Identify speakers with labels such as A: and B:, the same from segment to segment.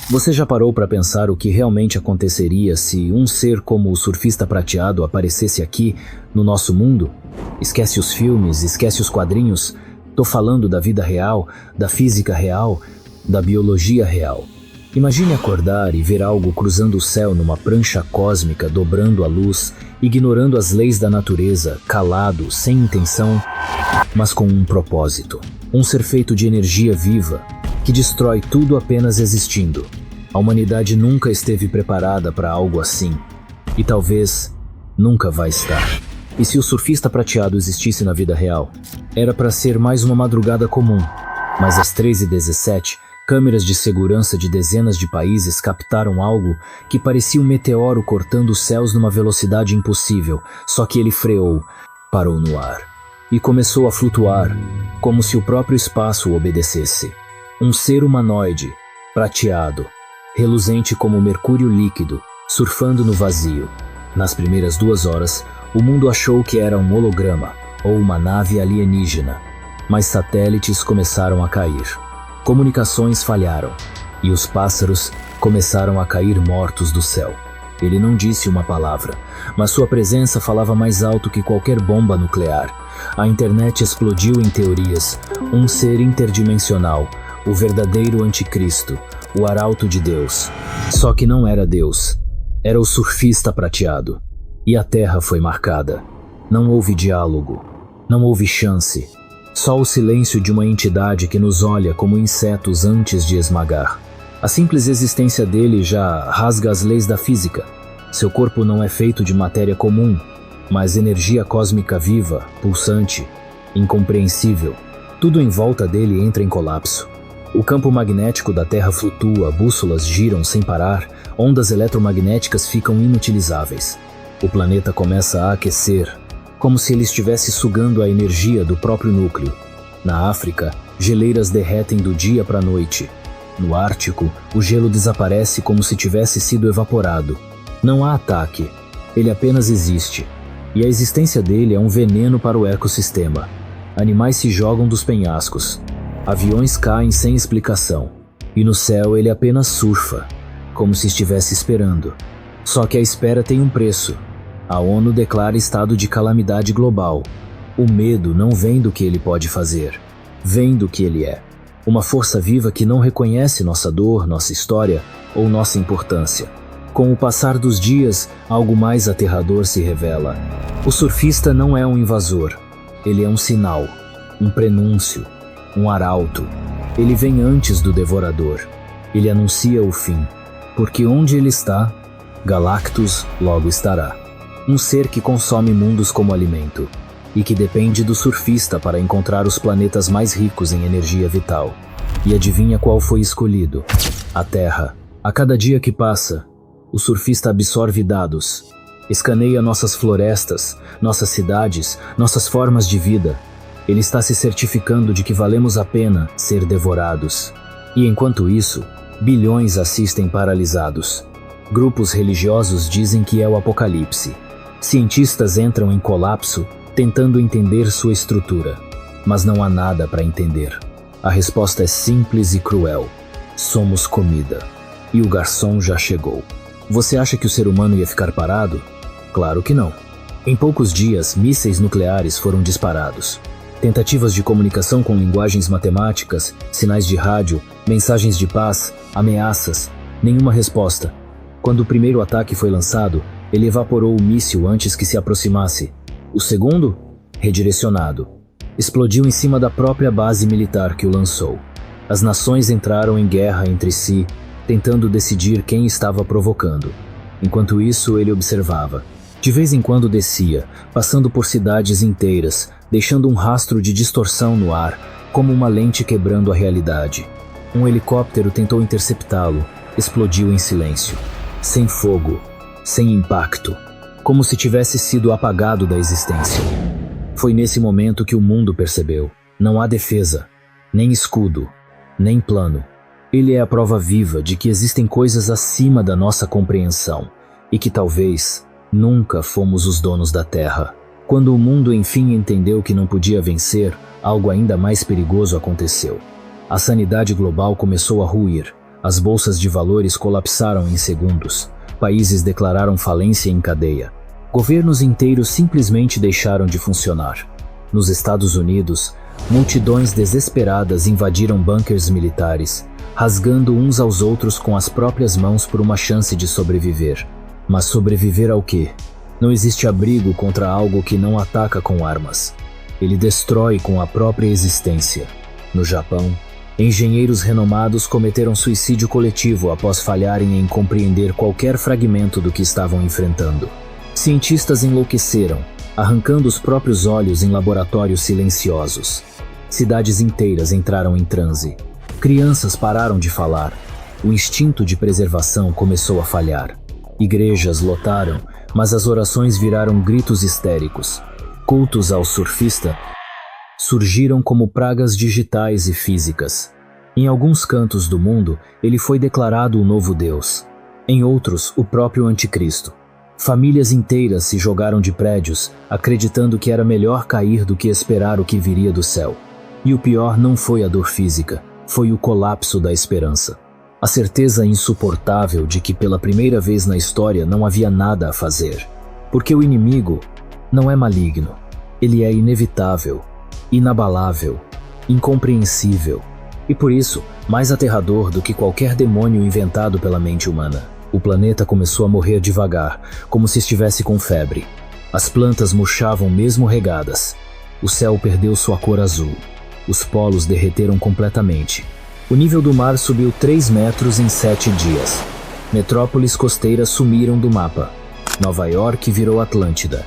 A: Você já parou para pensar o que realmente aconteceria se um ser como o surfista prateado aparecesse aqui, no nosso mundo? Esquece os filmes, esquece os quadrinhos. Tô falando da vida real, da física real, da biologia real. Imagine acordar e ver algo cruzando o céu numa prancha cósmica, dobrando a luz, ignorando as leis da natureza, calado, sem intenção, mas com um propósito. Um ser feito de energia viva, que destrói tudo apenas existindo. A humanidade nunca esteve preparada para algo assim, e talvez nunca vai estar. E se o surfista prateado existisse na vida real? Era para ser mais uma madrugada comum, mas às 3h17, câmeras de segurança de dezenas de países captaram algo que parecia um meteoro cortando os céus numa velocidade impossível, só que ele freou, parou no ar e começou a flutuar, como se o próprio espaço o obedecesse. Um ser humanoide, prateado, reluzente como mercúrio líquido, surfando no vazio. Nas primeiras 2 horas, o mundo achou que era um holograma ou uma nave alienígena, mas satélites começaram a cair. Comunicações falharam, e os pássaros começaram a cair mortos do céu. Ele não disse uma palavra, mas sua presença falava mais alto que qualquer bomba nuclear. A internet explodiu em teorias. Um ser interdimensional, o verdadeiro anticristo, o arauto de Deus. Só que não era Deus, era o surfista prateado. E a Terra foi marcada. Não houve diálogo, não houve chance. Só o silêncio de uma entidade que nos olha como insetos antes de esmagar. A simples existência dele já rasga as leis da física. Seu corpo não é feito de matéria comum, mas energia cósmica viva, pulsante, incompreensível. Tudo em volta dele entra em colapso. O campo magnético da Terra flutua, bússolas giram sem parar, ondas eletromagnéticas ficam inutilizáveis. O planeta começa a aquecer, como se ele estivesse sugando a energia do próprio núcleo. Na África, geleiras derretem do dia para a noite. No Ártico, o gelo desaparece como se tivesse sido evaporado. Não há ataque, ele apenas existe. E a existência dele é um veneno para o ecossistema. Animais se jogam dos penhascos. Aviões caem sem explicação. E no céu ele apenas surfa, como se estivesse esperando. Só que a espera tem um preço. A ONU declara estado de calamidade global. O medo não vem do que ele pode fazer, vem do que ele é. Uma força viva que não reconhece nossa dor, nossa história ou nossa importância. Com o passar dos dias, algo mais aterrador se revela. O surfista não é um invasor. Ele é um sinal, um prenúncio, um arauto. Ele vem antes do devorador. Ele anuncia o fim. Porque onde ele está, Galactus logo estará. Um ser que consome mundos como alimento e que depende do surfista para encontrar os planetas mais ricos em energia vital. E adivinha qual foi escolhido? A Terra. A cada dia que passa, o surfista absorve dados, escaneia nossas florestas, nossas cidades, nossas formas de vida. Ele está se certificando de que valemos a pena ser devorados. E enquanto isso, bilhões assistem paralisados. Grupos religiosos dizem que é o apocalipse. Cientistas entram em colapso, tentando entender sua estrutura. Mas não há nada para entender. A resposta é simples e cruel. Somos comida. E o garçom já chegou. Você acha que o ser humano ia ficar parado? Claro que não. Em poucos dias, mísseis nucleares foram disparados. Tentativas de comunicação com linguagens matemáticas, sinais de rádio, mensagens de paz, ameaças. Nenhuma resposta. Quando o primeiro ataque foi lançado, ele evaporou o míssil antes que se aproximasse. O segundo, redirecionado, explodiu em cima da própria base militar que o lançou. As nações entraram em guerra entre si, tentando decidir quem estava provocando. Enquanto isso, ele observava. De vez em quando descia, passando por cidades inteiras, deixando um rastro de distorção no ar, como uma lente quebrando a realidade. Um helicóptero tentou interceptá-lo, explodiu em silêncio. Sem fogo, sem impacto, como se tivesse sido apagado da existência. Foi nesse momento que o mundo percebeu. Não há defesa, nem escudo, nem plano. Ele é a prova viva de que existem coisas acima da nossa compreensão e que talvez nunca fomos os donos da Terra. Quando o mundo enfim entendeu que não podia vencer, algo ainda mais perigoso aconteceu. A sanidade global começou a ruir. As bolsas de valores colapsaram em segundos. Países declararam falência em cadeia. Governos inteiros simplesmente deixaram de funcionar. Nos Estados Unidos, multidões desesperadas invadiram bunkers militares, rasgando uns aos outros com as próprias mãos por uma chance de sobreviver. Mas sobreviver ao quê? Não existe abrigo contra algo que não ataca com armas. Ele destrói com a própria existência. No Japão, engenheiros renomados cometeram suicídio coletivo após falharem em compreender qualquer fragmento do que estavam enfrentando. Cientistas enlouqueceram, arrancando os próprios olhos em laboratórios silenciosos. Cidades inteiras entraram em transe. Crianças pararam de falar. O instinto de preservação começou a falhar. Igrejas lotaram, mas as orações viraram gritos histéricos. Cultos ao surfista surgiram como pragas digitais e físicas. Em alguns cantos do mundo, ele foi declarado o novo Deus. Em outros, o próprio anticristo. Famílias inteiras se jogaram de prédios, acreditando que era melhor cair do que esperar o que viria do céu. E o pior não foi a dor física, foi o colapso da esperança. A certeza insuportável de que pela primeira vez na história não havia nada a fazer. Porque o inimigo não é maligno. Ele é inevitável, inabalável, incompreensível. E por isso, mais aterrador do que qualquer demônio inventado pela mente humana. O planeta começou a morrer devagar, como se estivesse com febre. As plantas murchavam mesmo regadas. O céu perdeu sua cor azul. Os polos derreteram completamente. O nível do mar subiu 3 metros em 7 dias. Metrópoles costeiras sumiram do mapa. Nova York virou Atlântida.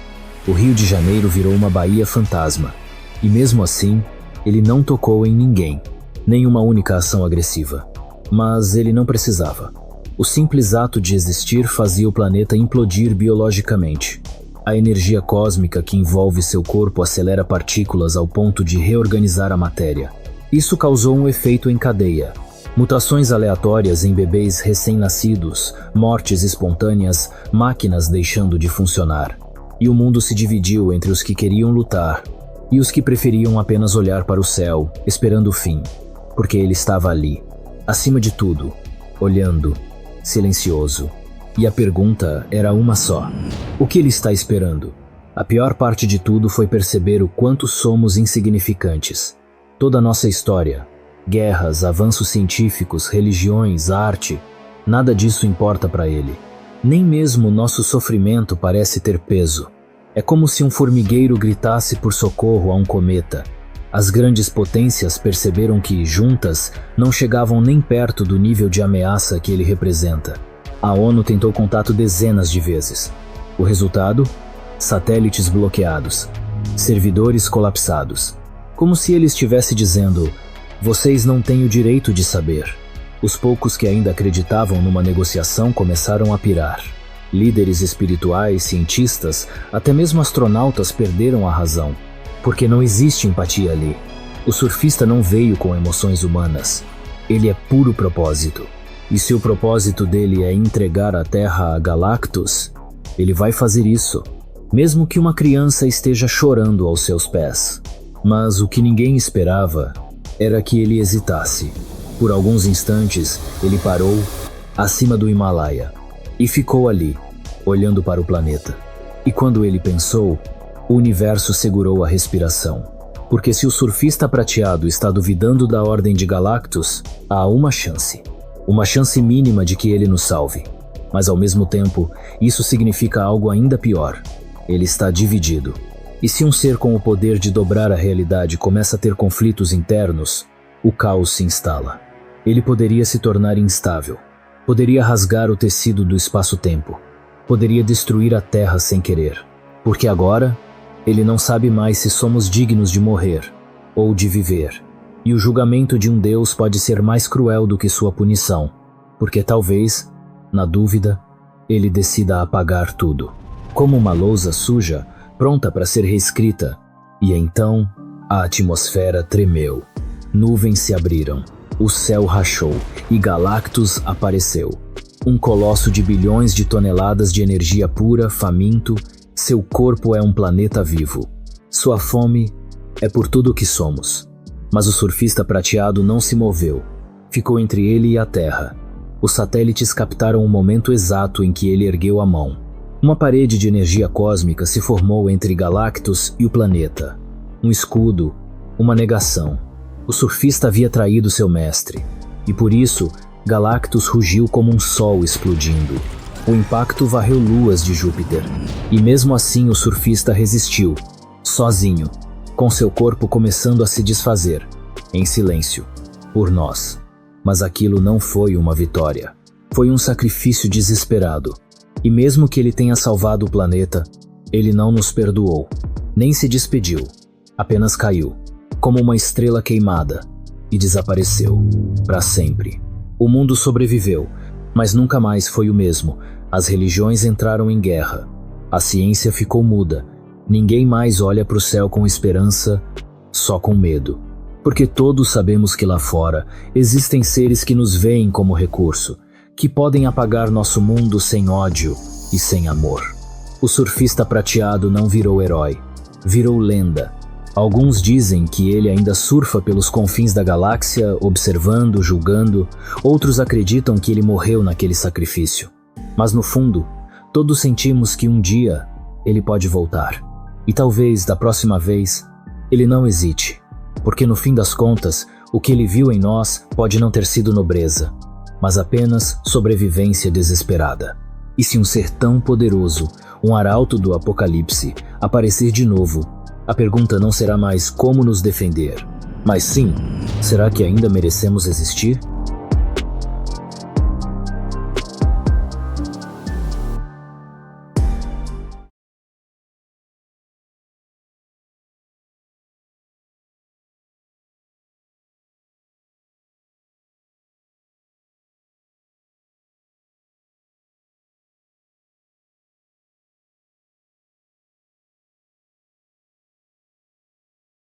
A: O Rio de Janeiro virou uma baía fantasma. E mesmo assim, ele não tocou em ninguém. Nenhuma única ação agressiva. Mas ele não precisava. O simples ato de existir fazia o planeta implodir biologicamente. A energia cósmica que envolve seu corpo acelera partículas ao ponto de reorganizar a matéria. Isso causou um efeito em cadeia. Mutações aleatórias em bebês recém-nascidos, mortes espontâneas, máquinas deixando de funcionar. E o mundo se dividiu entre os que queriam lutar e os que preferiam apenas olhar para o céu, esperando o fim. Porque ele estava ali, acima de tudo, olhando, silencioso. E a pergunta era uma só. O que ele está esperando? A pior parte de tudo foi perceber o quanto somos insignificantes. Toda a nossa história, guerras, avanços científicos, religiões, arte, nada disso importa para ele. Nem mesmo nosso sofrimento parece ter peso. É como se um formigueiro gritasse por socorro a um cometa. As grandes potências perceberam que, juntas, não chegavam nem perto do nível de ameaça que ele representa. A ONU tentou contato dezenas de vezes. O resultado? Satélites bloqueados, servidores colapsados. Como se ele estivesse dizendo: vocês não têm o direito de saber. Os poucos que ainda acreditavam numa negociação começaram a pirar. Líderes espirituais, cientistas, até mesmo astronautas perderam a razão. Porque não existe empatia ali. O surfista não veio com emoções humanas. Ele é puro propósito. E se o propósito dele é entregar a Terra a Galactus, ele vai fazer isso, mesmo que uma criança esteja chorando aos seus pés. Mas o que ninguém esperava era que ele hesitasse. Por alguns instantes, ele parou acima do Himalaia e ficou ali, olhando para o planeta. E quando ele pensou, o universo segurou a respiração. Porque se o surfista prateado está duvidando da ordem de Galactus, há uma chance. Uma chance mínima de que ele nos salve. Mas ao mesmo tempo, isso significa algo ainda pior. Ele está dividido. E se um ser com o poder de dobrar a realidade começa a ter conflitos internos, o caos se instala. Ele poderia se tornar instável. Poderia rasgar o tecido do espaço-tempo. Poderia destruir a Terra sem querer. Porque agora, ele não sabe mais se somos dignos de morrer ou de viver. E o julgamento de um Deus pode ser mais cruel do que sua punição, porque talvez, na dúvida, ele decida apagar tudo, como uma lousa suja, pronta para ser reescrita. E então, a atmosfera tremeu, nuvens se abriram, o céu rachou e Galactus apareceu. Um colosso de bilhões de toneladas de energia pura, faminto, seu corpo é um planeta vivo. Sua fome é por tudo o que somos. Mas o surfista prateado não se moveu. Ficou entre ele e a Terra. Os satélites captaram o momento exato em que ele ergueu a mão. Uma parede de energia cósmica se formou entre Galactus e o planeta. Um escudo, uma negação. O surfista havia traído seu mestre, e por isso Galactus rugiu como um sol explodindo. O impacto varreu luas de Júpiter, e mesmo assim o surfista resistiu, sozinho, com seu corpo começando a se desfazer, em silêncio, por nós. Mas aquilo não foi uma vitória. Foi um sacrifício desesperado. E mesmo que ele tenha salvado o planeta, ele não nos perdoou, nem se despediu. Apenas caiu, como uma estrela queimada, e desapareceu, para sempre. O mundo sobreviveu, mas nunca mais foi o mesmo. As religiões entraram em guerra. A ciência ficou muda. Ninguém mais olha para o céu com esperança, só com medo. Porque todos sabemos que lá fora existem seres que nos veem como recurso, que podem apagar nosso mundo sem ódio e sem amor. O surfista prateado não virou herói, virou lenda. Alguns dizem que ele ainda surfa pelos confins da galáxia, observando, julgando. Outros acreditam que ele morreu naquele sacrifício. Mas no fundo, todos sentimos que um dia ele pode voltar. E talvez, da próxima vez, ele não hesite. Porque no fim das contas, o que ele viu em nós pode não ter sido nobreza, mas apenas sobrevivência desesperada. E se um ser tão poderoso, um arauto do Apocalipse, aparecer de novo, a pergunta não será mais como nos defender, mas sim, será que ainda merecemos existir?